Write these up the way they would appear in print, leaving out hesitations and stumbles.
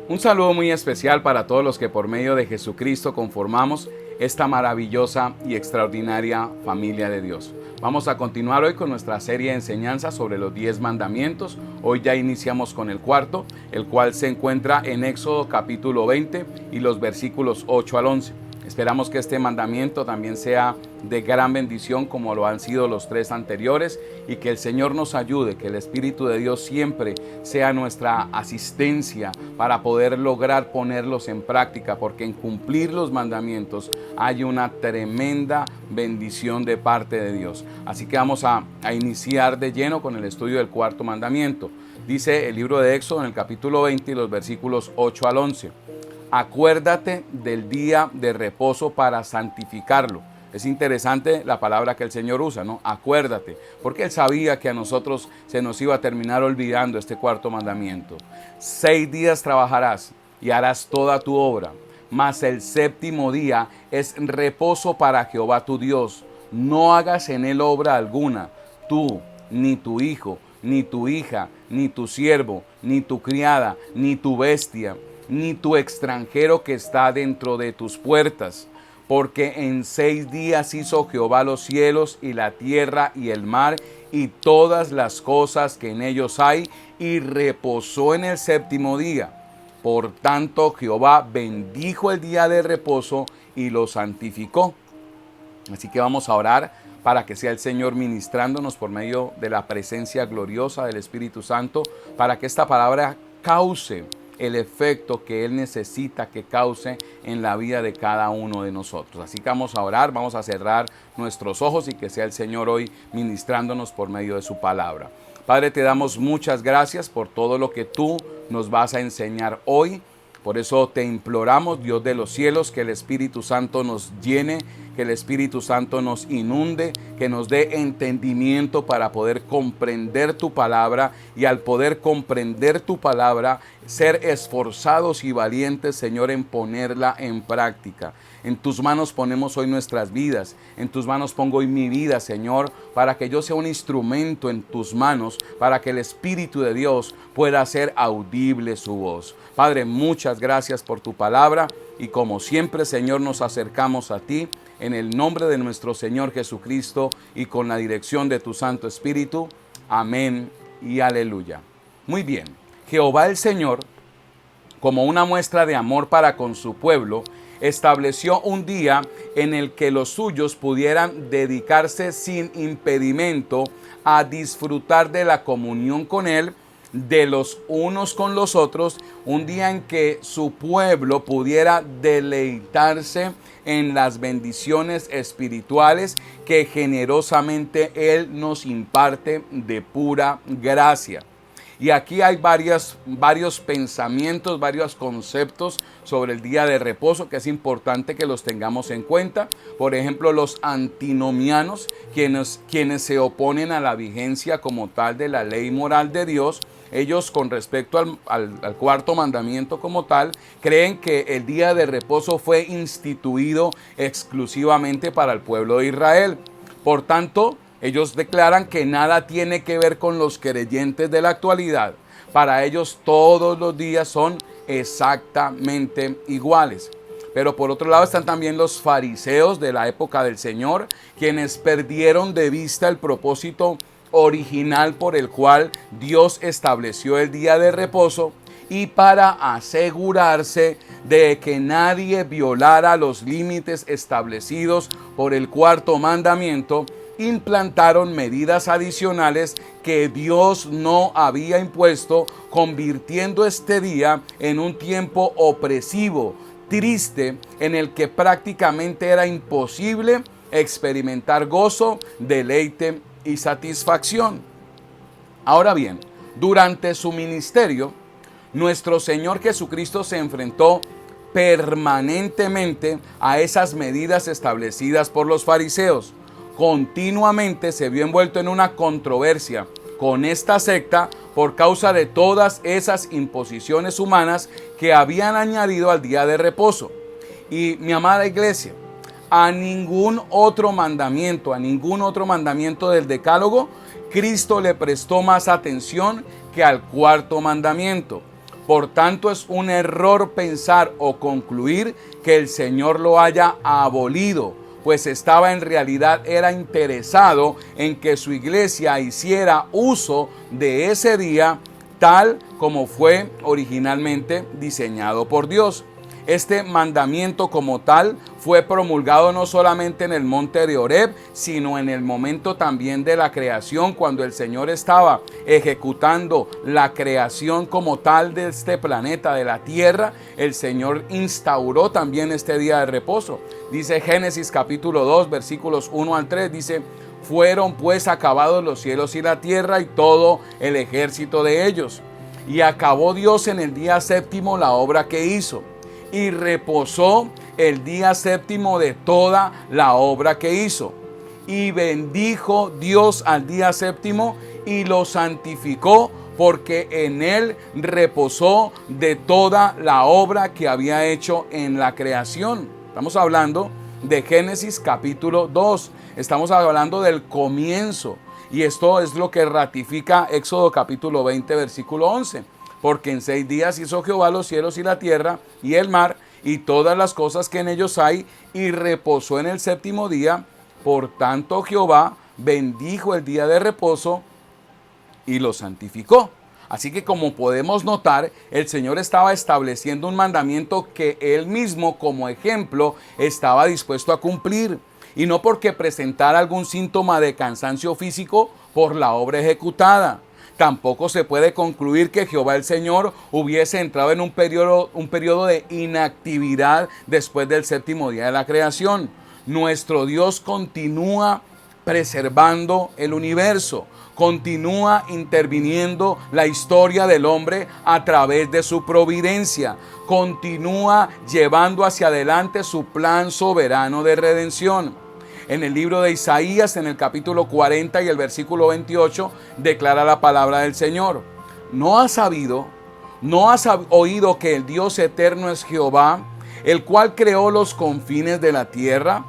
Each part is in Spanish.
Un saludo muy especial para todos los que por medio de Jesucristo conformamos esta maravillosa y extraordinaria familia de Dios. Vamos a continuar hoy con nuestra serie de enseñanzas sobre los 10 mandamientos. Hoy ya iniciamos con el cuarto, el cual se encuentra en Éxodo capítulo 20 y los versículos 8 al 11. Esperamos que este mandamiento también sea de gran bendición como lo han sido los 3 anteriores y que el Señor nos ayude, que el Espíritu de Dios siempre sea nuestra asistencia para poder lograr ponerlos en práctica, porque en cumplir los mandamientos hay una tremenda bendición de parte de Dios. Así que vamos a iniciar de lleno con el estudio del cuarto mandamiento. Dice el libro de Éxodo en el capítulo 20 y los versículos 8 al 11. Acuérdate del día de reposo para santificarlo. Es interesante la palabra que el Señor usa, ¿no? Acuérdate, porque Él sabía que a nosotros se nos iba a terminar olvidando este cuarto mandamiento. 6 días trabajarás y harás toda tu obra, mas el séptimo día es reposo para Jehová tu Dios. No hagas en él obra alguna, tú, ni tu hijo, ni tu hija, ni tu siervo, ni tu criada, ni tu bestia, ni tu extranjero que está dentro de tus puertas. Porque en 6 días hizo Jehová los cielos y la tierra y el mar y todas las cosas que en ellos hay, y reposó en el séptimo día. Por tanto, Jehová bendijo el día de reposo y lo santificó. Así que vamos a orar para que sea el Señor ministrándonos por medio de la presencia gloriosa del Espíritu Santo, para que esta palabra cause el efecto que Él necesita que cause en la vida de cada uno de nosotros. Así que vamos a orar, vamos a cerrar nuestros ojos y que sea el Señor hoy ministrándonos por medio de su palabra. Padre, te damos muchas gracias por todo lo que tú nos vas a enseñar hoy. Por eso te imploramos, Dios de los cielos, que el Espíritu Santo nos llene, que el Espíritu Santo nos inunde, que nos dé entendimiento para poder comprender tu palabra, y al poder comprender tu palabra, ser esforzados y valientes, Señor, en ponerla en práctica. En tus manos ponemos hoy nuestras vidas, en tus manos pongo hoy mi vida, Señor, para que yo sea un instrumento en tus manos, para que el Espíritu de Dios pueda hacer audible su voz. Padre, muchas gracias por tu palabra, y como siempre, Señor, nos acercamos a ti en el nombre de nuestro Señor Jesucristo y con la dirección de tu Santo Espíritu. Amén y aleluya. Muy bien, Jehová el Señor, como una muestra de amor para con su pueblo, estableció un día en el que los suyos pudieran dedicarse sin impedimento a disfrutar de la comunión con Él, de los unos con los otros, un día en que su pueblo pudiera deleitarse en las bendiciones espirituales que generosamente Él nos imparte de pura gracia. Y aquí hay varios pensamientos, varios conceptos sobre el día de reposo que es importante que los tengamos en cuenta. Por ejemplo, los antinomianos, quienes se oponen a la vigencia como tal de la ley moral de Dios, ellos con respecto al cuarto mandamiento como tal, creen que el día de reposo fue instituido exclusivamente para el pueblo de Israel. Por tanto, ellos declaran que nada tiene que ver con los creyentes de la actualidad. Para ellos todos los días son exactamente iguales. Pero por otro lado están también los fariseos de la época del Señor, quienes perdieron de vista el propósito original por el cual Dios estableció el día de reposo, y para asegurarse de que nadie violara los límites establecidos por el cuarto mandamiento, implantaron medidas adicionales que Dios no había impuesto, convirtiendo este día en un tiempo opresivo, triste, en el que prácticamente era imposible experimentar gozo, deleite y satisfacción. Ahora bien, durante su ministerio, nuestro Señor Jesucristo se enfrentó permanentemente a esas medidas establecidas por los fariseos. Continuamente se vio envuelto en una controversia con esta secta por causa de todas esas imposiciones humanas que habían añadido al día de reposo. Y mi amada iglesia, a ningún otro mandamiento del decálogo, Cristo le prestó más atención que al cuarto mandamiento. Por tanto, es un error pensar o concluir que el Señor lo haya abolido, pues era interesado en que su iglesia hiciera uso de ese día tal como fue originalmente diseñado por Dios. Este mandamiento como tal fue promulgado no solamente en el monte de Horeb, sino en el momento también de la creación, cuando el Señor estaba ejecutando la creación como tal de este planeta, de la tierra. El Señor instauró también este día de reposo. Dice Génesis capítulo 2, versículos 1 al 3, dice: fueron pues acabados los cielos y la tierra y todo el ejército de ellos. Y acabó Dios en el día séptimo la obra que hizo. Y reposó el día séptimo de toda la obra que hizo. Y bendijo Dios al día séptimo y lo santificó, porque en él reposó de toda la obra que había hecho en la creación. Estamos hablando de Génesis capítulo 2. Estamos hablando del comienzo. Y esto es lo que ratifica Éxodo capítulo 20, versículo 11. Porque en 6 días hizo Jehová los cielos y la tierra y el mar y todas las cosas que en ellos hay, y reposó en el séptimo día. Por tanto Jehová bendijo el día de reposo y lo santificó. Así que, como podemos notar, el Señor estaba estableciendo un mandamiento que Él mismo, como ejemplo, estaba dispuesto a cumplir. Y no porque presentara algún síntoma de cansancio físico por la obra ejecutada. Tampoco se puede concluir que Jehová el Señor hubiese entrado en un periodo de inactividad después del séptimo día de la creación. Nuestro Dios continúa preservando el universo, continúa interviniendo la historia del hombre a través de su providencia, continúa llevando hacia adelante su plan soberano de redención. En el libro de Isaías, en el capítulo 40 y el versículo 28, declara la palabra del Señor: ¿no has oído que el Dios eterno es Jehová, el cual creó los confines de la tierra?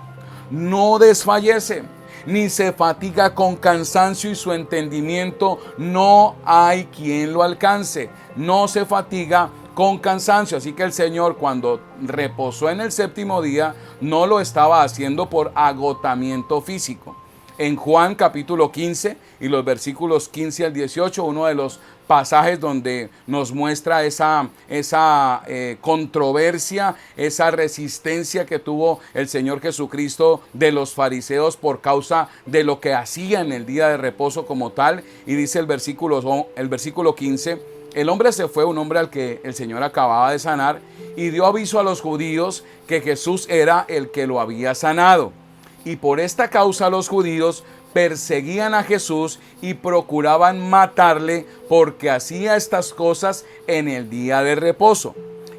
No desfallece, ni se fatiga con cansancio, y su entendimiento no hay quien lo alcance. No se fatiga con cansancio. Así que el Señor, cuando reposó en el séptimo día, no lo estaba haciendo por agotamiento físico. En Juan capítulo 15 y los versículos 15 al 18, uno de los pasajes donde nos muestra esa controversia, esa resistencia que tuvo el Señor Jesucristo de los fariseos por causa de lo que hacía en el día de reposo como tal. Y dice el versículo 15: el hombre se fue, un hombre al que el Señor acababa de sanar, y dio aviso a los judíos que Jesús era el que lo había sanado. Y por esta causa los judíos perseguían a Jesús y procuraban matarle, porque hacía estas cosas en el día de reposo.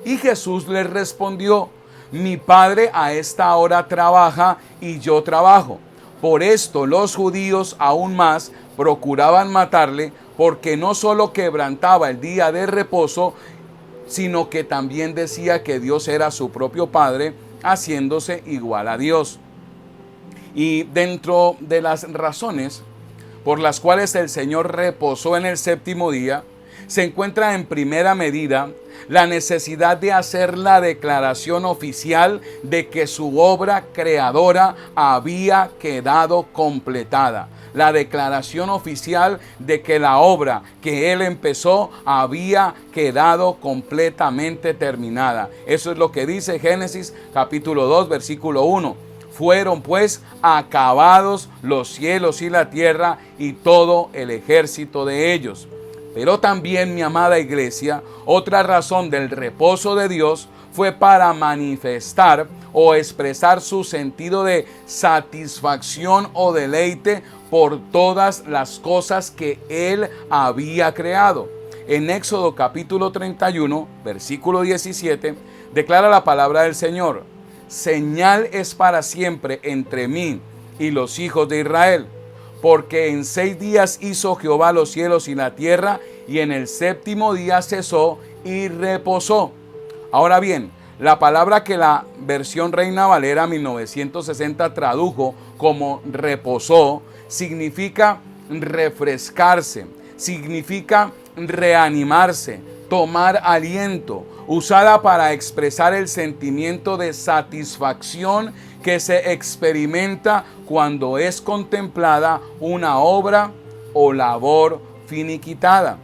Y Jesús les respondió: mi Padre a esta hora trabaja y yo trabajo. Por esto los judíos aún más procuraban matarle, porque no solo quebrantaba el día de reposo, sino que también decía que Dios era su propio Padre, haciéndose igual a Dios. Y dentro de las razones por las cuales el Señor reposó en el séptimo día, se encuentra en primera medida la necesidad de hacer la declaración oficial de que su obra creadora había quedado completada. La declaración oficial de que la obra que Él empezó había quedado completamente terminada. Eso es lo que dice Génesis capítulo 2, versículo 1. Fueron pues acabados los cielos y la tierra y todo el ejército de ellos. Pero también, mi amada iglesia, otra razón del reposo de Dios fue para manifestar o expresar su sentido de satisfacción o deleite por todas las cosas que Él había creado. En Éxodo capítulo 31, versículo 17, declara la palabra del Señor: señal es para siempre entre mí y los hijos de Israel, porque en 6 días hizo Jehová los cielos y la tierra, y en el séptimo día cesó y reposó. Ahora bien, la palabra que la versión Reina Valera 1960 tradujo como reposó significa refrescarse, significa reanimarse, tomar aliento, usada para expresar el sentimiento de satisfacción que se experimenta cuando es contemplada una obra o labor finiquitada.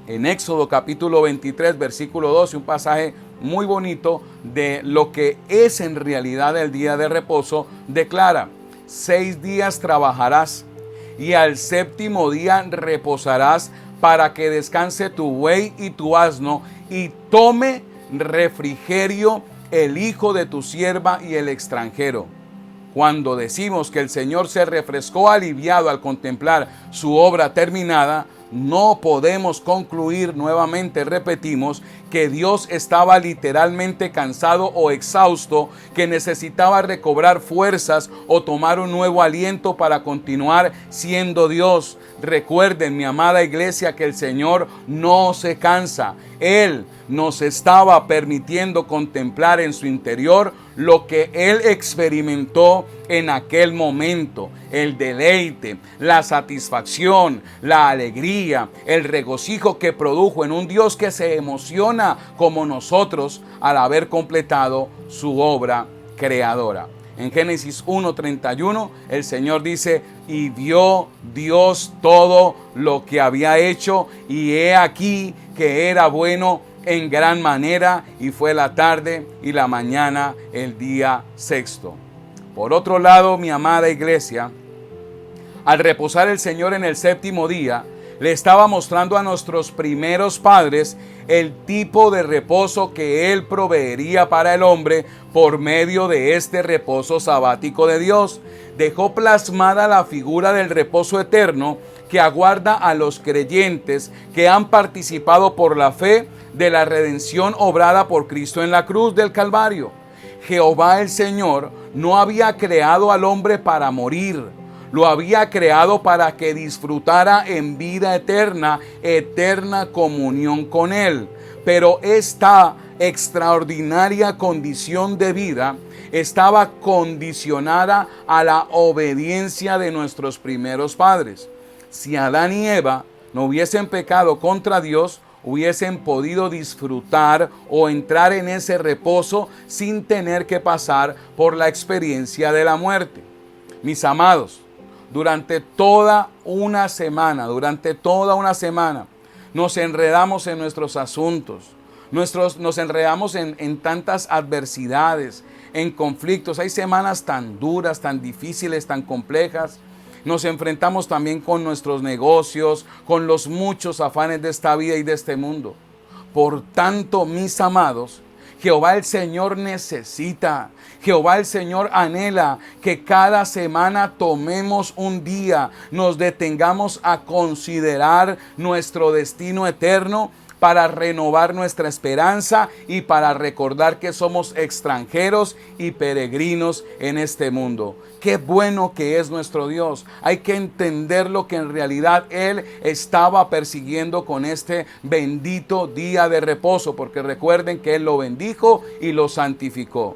En Éxodo capítulo 23, versículo 12, un pasaje muy bonito de lo que es en realidad el día de reposo, declara: 6 días trabajarás y al séptimo día reposarás, para que descanse tu buey y tu asno, y tome refrigerio el hijo de tu sierva y el extranjero. Cuando decimos que el Señor se refrescó aliviado al contemplar su obra terminada, no podemos concluir, nuevamente repetimos, que Dios estaba literalmente cansado o exhausto, que necesitaba recobrar fuerzas o tomar un nuevo aliento para continuar siendo Dios. Recuerden, mi amada iglesia, que el Señor no se cansa. Él nos estaba permitiendo contemplar en su interior lo que Él experimentó en aquel momento: el deleite, la satisfacción, la alegría, el regocijo que produjo en un Dios que se emociona como nosotros al haber completado su obra creadora. En Génesis 1:31 el Señor dice: y vio Dios todo lo que había hecho, y he aquí que era bueno en gran manera, y fue la tarde y la mañana el día sexto. Por otro lado, mi amada iglesia, al reposar el Señor en el séptimo día, le estaba mostrando a nuestros primeros padres el tipo de reposo que Él proveería para el hombre por medio de este reposo sabático de Dios. Dejó plasmada la figura del reposo eterno que aguarda a los creyentes que han participado por la fe de la redención obrada por Cristo en la cruz del Calvario. Jehová el Señor no había creado al hombre para morir. Lo había creado para que disfrutara en vida eterna, eterna comunión con Él. Pero esta extraordinaria condición de vida estaba condicionada a la obediencia de nuestros primeros padres. Si Adán y Eva no hubiesen pecado contra Dios, hubiesen podido disfrutar o entrar en ese reposo sin tener que pasar por la experiencia de la muerte. Mis amados, durante toda una semana, nos enredamos en nuestros asuntos, nos enredamos en tantas adversidades, en conflictos. Hay semanas tan duras, tan difíciles, tan complejas. Nos enfrentamos también con nuestros negocios, con los muchos afanes de esta vida y de este mundo. Por tanto, mis amados, Jehová el Señor necesita, Jehová el Señor anhela que cada semana tomemos un día, nos detengamos a considerar nuestro destino eterno, para renovar nuestra esperanza y para recordar que somos extranjeros y peregrinos en este mundo. Qué bueno que es nuestro Dios. Hay que entender lo que en realidad Él estaba persiguiendo con este bendito día de reposo, porque recuerden que Él lo bendijo y lo santificó.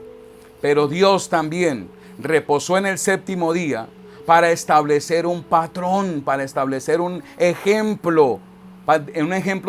Pero Dios también reposó en el séptimo día para establecer un patrón, para establecer un ejemplo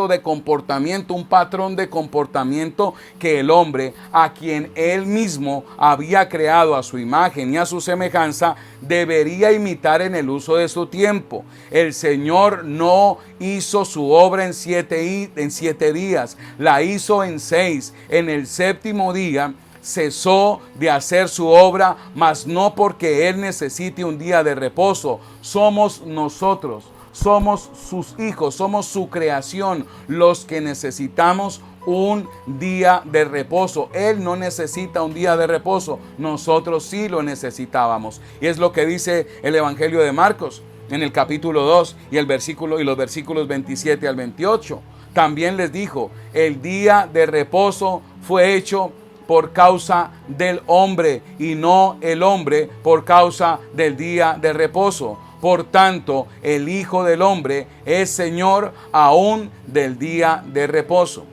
de comportamiento, un patrón de comportamiento que el hombre, a quien Él mismo había creado a su imagen y a su semejanza, debería imitar en el uso de su tiempo. El Señor no hizo su obra en 7 días, la hizo en 6. En el séptimo día cesó de hacer su obra, mas no porque Él necesite un día de reposo. Somos nosotros, somos sus hijos, somos su creación, los que necesitamos un día de reposo. Él no necesita un día de reposo, nosotros sí lo necesitábamos. Y es lo que dice el Evangelio de Marcos en el capítulo 2 y los versículos 27 al 28. También les dijo: el día de reposo fue hecho por causa del hombre, y no el hombre por causa del día de reposo. Por tanto, el Hijo del Hombre es Señor aún del día de reposo.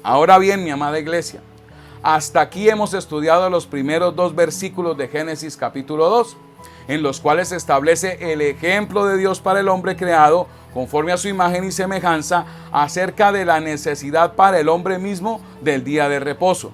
Ahora bien, mi amada iglesia, hasta aquí hemos estudiado los primeros 2 versículos de Génesis capítulo 2, en los cuales se establece el ejemplo de Dios para el hombre creado conforme a su imagen y semejanza, acerca de la necesidad para el hombre mismo del día de reposo.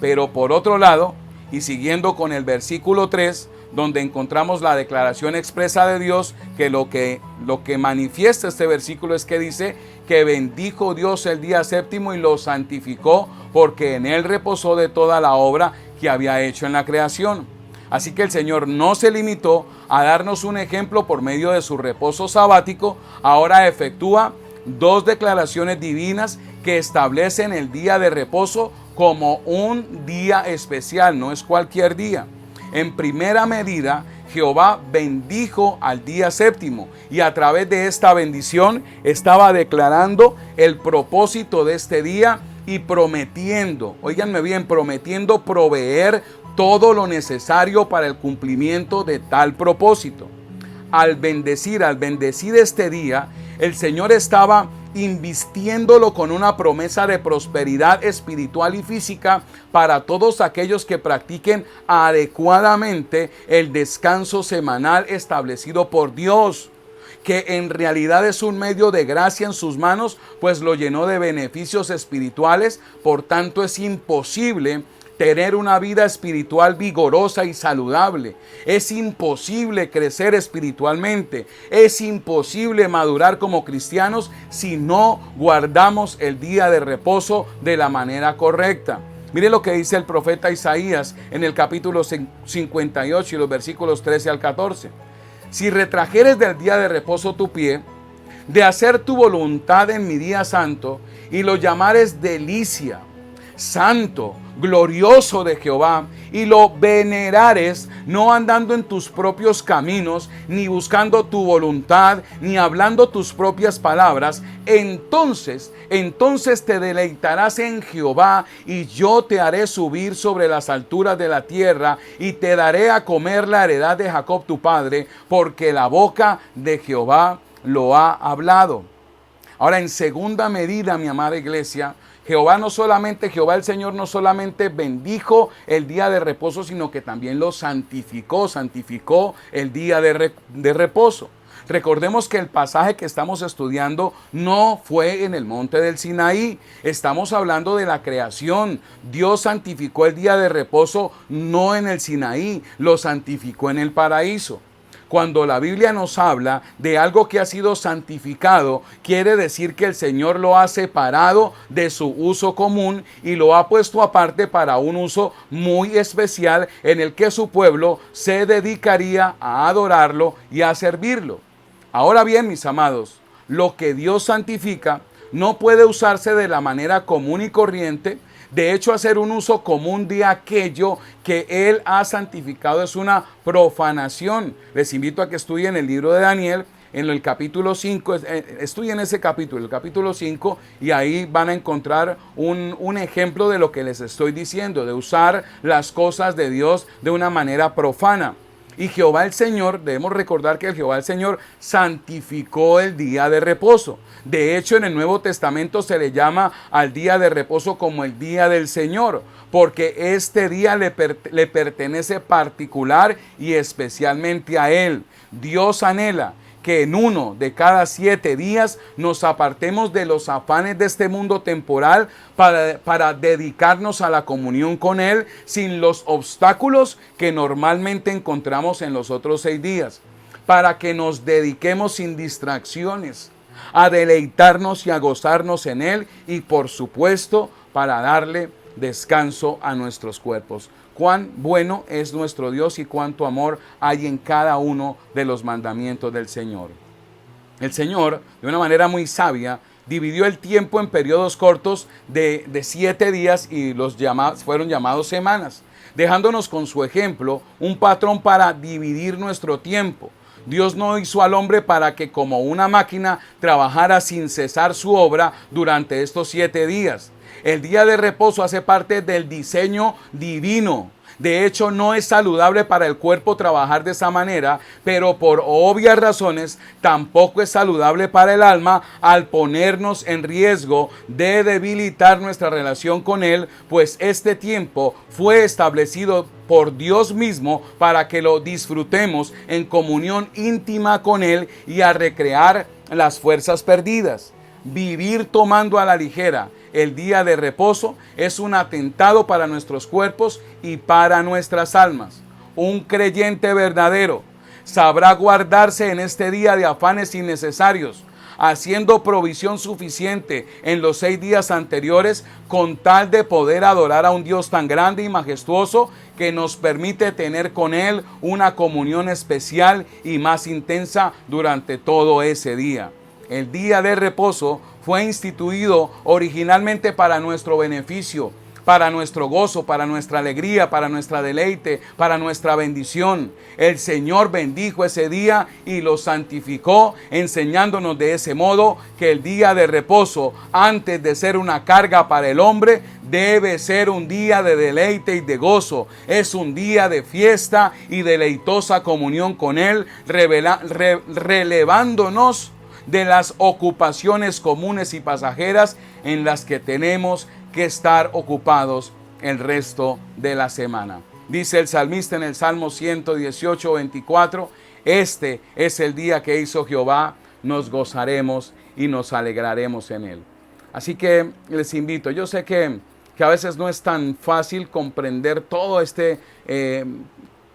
Pero por otro lado, y siguiendo con el versículo 3, donde encontramos la declaración expresa de Dios, que lo que manifiesta este versículo es que dice que bendijo Dios el día séptimo y lo santificó, porque en él reposó de toda la obra que había hecho en la creación. Así que el Señor no se limitó a darnos un ejemplo por medio de su reposo sabático, ahora efectúa dos declaraciones divinas que establecen el día de reposo como un día especial, no es cualquier día. En primera medida, Jehová bendijo al día séptimo y a través de esta bendición estaba declarando el propósito de este día y prometiendo, óiganme bien, prometiendo proveer todo lo necesario para el cumplimiento de tal propósito. Al bendecir este día, el Señor estaba invistiéndolo con una promesa de prosperidad espiritual y física para todos aquellos que practiquen adecuadamente el descanso semanal establecido por Dios, que en realidad es un medio de gracia en sus manos, pues lo llenó de beneficios espirituales. Por tanto, es imposible tener una vida espiritual vigorosa y saludable. Es imposible crecer espiritualmente. Es imposible madurar como cristianos si no guardamos el día de reposo de la manera correcta. Mire lo que dice el profeta Isaías en el capítulo 58 y los versículos 13 al 14. Si retrajeres del día de reposo tu pie, de hacer tu voluntad en mi día santo, y lo llamares delicia, santo, glorioso de Jehová, y lo venerares, no andando en tus propios caminos, ni buscando tu voluntad, ni hablando tus propias palabras, entonces te deleitarás en Jehová, y yo te haré subir sobre las alturas de la tierra, y te daré a comer la heredad de Jacob tu padre, porque la boca de Jehová lo ha hablado. Ahora, en segunda medida, mi amada iglesia, Jehová el Señor no solamente bendijo el día de reposo, sino que también lo santificó el día de reposo. Recordemos que el pasaje que estamos estudiando no fue en el monte del Sinaí. Estamos hablando de la creación. Dios santificó el día de reposo no en el Sinaí, lo santificó en el paraíso. Cuando la Biblia nos habla de algo que ha sido santificado, quiere decir que el Señor lo ha separado de su uso común y lo ha puesto aparte para un uso muy especial en el que su pueblo se dedicaría a adorarlo y a servirlo. Ahora bien, mis amados, lo que Dios santifica no puede usarse de la manera común y corriente. De hecho, hacer un uso común de aquello que Él ha santificado es una profanación. Les invito a que estudien el libro de Daniel en el capítulo 5. Estudien ese capítulo, el capítulo 5, y ahí van a encontrar un ejemplo de lo que les estoy diciendo, de usar las cosas de Dios de una manera profana. Y Jehová el Señor, debemos recordar que Jehová el Señor santificó el día de reposo. De hecho, en el Nuevo Testamento se le llama al día de reposo como el día del Señor, porque este día le pertenece particular y especialmente a Él. Dios anhela que en uno de cada 7 días nos apartemos de los afanes de este mundo temporal para dedicarnos a la comunión con Él sin los obstáculos que normalmente encontramos en los otros 6 días, para que nos dediquemos sin distracciones a deleitarnos y a gozarnos en Él, y por supuesto para darle descanso a nuestros cuerpos. Cuán bueno es nuestro Dios y cuánto amor hay en cada uno de los mandamientos del Señor. El Señor, de una manera muy sabia, dividió el tiempo en periodos cortos de 7 días y fueron llamados semanas, dejándonos con su ejemplo un patrón para dividir nuestro tiempo. Dios no hizo al hombre para que como una máquina trabajara sin cesar su obra durante estos 7 días. El día de reposo hace parte del diseño divino. De hecho, no es saludable para el cuerpo trabajar de esa manera, pero por obvias razones tampoco es saludable para el alma al ponernos en riesgo de debilitar nuestra relación con Él, pues este tiempo fue establecido por Dios mismo para que lo disfrutemos en comunión íntima con Él y a recrear las fuerzas perdidas. Vivir tomando a la ligera el día de reposo es un atentado para nuestros cuerpos y para nuestras almas. Un creyente verdadero sabrá guardarse en este día de afanes innecesarios, haciendo provisión suficiente en los 6 días anteriores con tal de poder adorar a un Dios tan grande y majestuoso que nos permite tener con Él una comunión especial y más intensa durante todo ese día. El día de reposo fue instituido originalmente para nuestro beneficio, para nuestro gozo, para nuestra alegría, para nuestra deleite, para nuestra bendición. El Señor bendijo ese día y lo santificó, enseñándonos de ese modo que el día de reposo, antes de ser una carga para el hombre, debe ser un día de deleite y de gozo. Es un día de fiesta y deleitosa comunión con Él, relevándonos de las ocupaciones comunes y pasajeras en las que tenemos que estar ocupados el resto de la semana. Dice el salmista en el Salmo 118, 24, este es el día que hizo Jehová, nos gozaremos y nos alegraremos en él. Así que les invito, yo sé que a veces no es tan fácil comprender todo este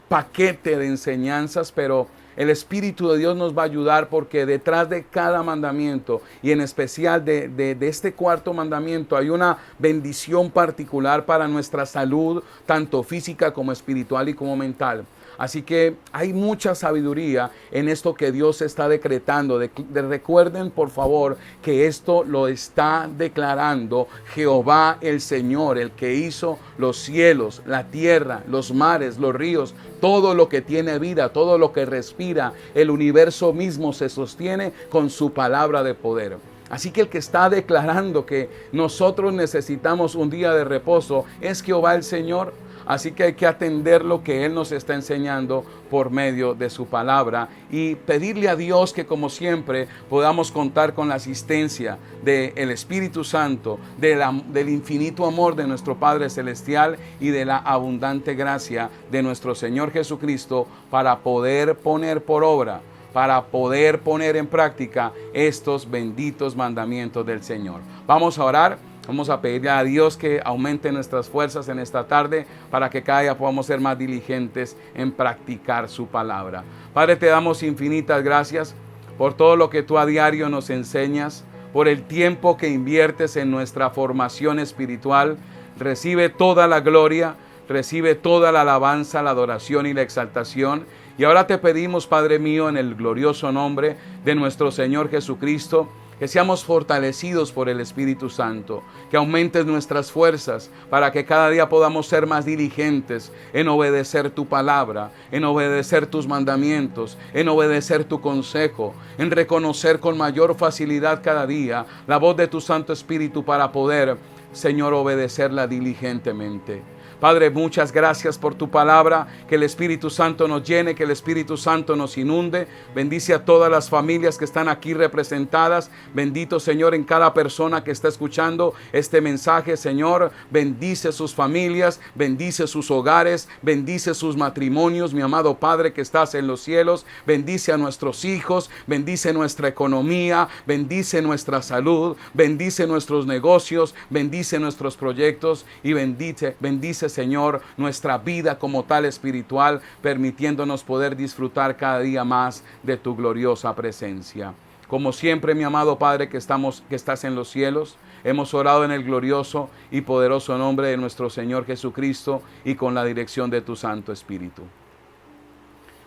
paquete de enseñanzas, pero el Espíritu de Dios nos va a ayudar, porque detrás de cada mandamiento, y en especial de este cuarto mandamiento, hay una bendición particular para nuestra salud, tanto física como espiritual y como mental. Así que hay mucha sabiduría en esto que Dios está decretando. Recuerden, por favor, que esto lo está declarando Jehová el Señor, el que hizo los cielos, la tierra, los mares, los ríos, todo lo que tiene vida, todo lo que respira. El universo mismo se sostiene con su palabra de poder. Así que el que está declarando que nosotros necesitamos un día de reposo es Jehová el Señor. Así que hay que atender lo que Él nos está enseñando por medio de su palabra y pedirle a Dios que, como siempre, podamos contar con la asistencia del Espíritu Santo, del infinito amor de nuestro Padre Celestial y de la abundante gracia de nuestro Señor Jesucristo para poder poner por obra, para poder poner en práctica estos benditos mandamientos del Señor. Vamos a orar. Vamos a pedirle a Dios que aumente nuestras fuerzas en esta tarde para que cada día podamos ser más diligentes en practicar su palabra. Padre, te damos infinitas gracias por todo lo que tú a diario nos enseñas, por el tiempo que inviertes en nuestra formación espiritual. Recibe toda la gloria, recibe toda la alabanza, la adoración y la exaltación. Y ahora te pedimos, Padre mío, en el glorioso nombre de nuestro Señor Jesucristo, que seamos fortalecidos por el Espíritu Santo, que aumentes nuestras fuerzas para que cada día podamos ser más diligentes en obedecer tu palabra, en obedecer tus mandamientos, en obedecer tu consejo, en reconocer con mayor facilidad cada día la voz de tu Santo Espíritu para poder, Señor, obedecerla diligentemente. Padre, muchas gracias por tu palabra, que el Espíritu Santo nos llene, que el Espíritu Santo nos inunde. Bendice a todas las familias que están aquí representadas. Bendito, Señor, en cada persona que está escuchando este mensaje, Señor. Bendice sus familias, bendice sus hogares, bendice sus matrimonios, mi amado Padre que estás en los cielos. Bendice a nuestros hijos, bendice nuestra economía, bendice nuestra salud, bendice nuestros negocios, bendice nuestros proyectos y bendice, Señor, nuestra vida como tal espiritual, permitiéndonos poder disfrutar cada día más de tu gloriosa presencia. Como siempre, mi amado Padre que estás en los cielos, hemos orado en el glorioso y poderoso nombre de nuestro Señor Jesucristo y con la dirección de tu Santo Espíritu.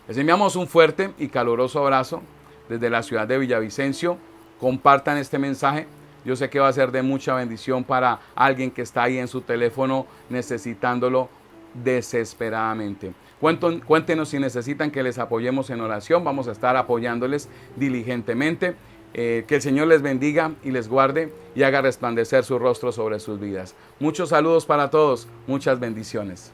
Les enviamos un fuerte y caluroso abrazo desde la ciudad de Villavicencio. Compartan este mensaje. Yo sé que va a ser de mucha bendición para alguien que está ahí en su teléfono necesitándolo desesperadamente. Cuéntenos si necesitan que les apoyemos en oración. Vamos a estar apoyándoles diligentemente. Que el Señor les bendiga y les guarde y haga resplandecer su rostro sobre sus vidas. Muchos saludos para todos. Muchas bendiciones.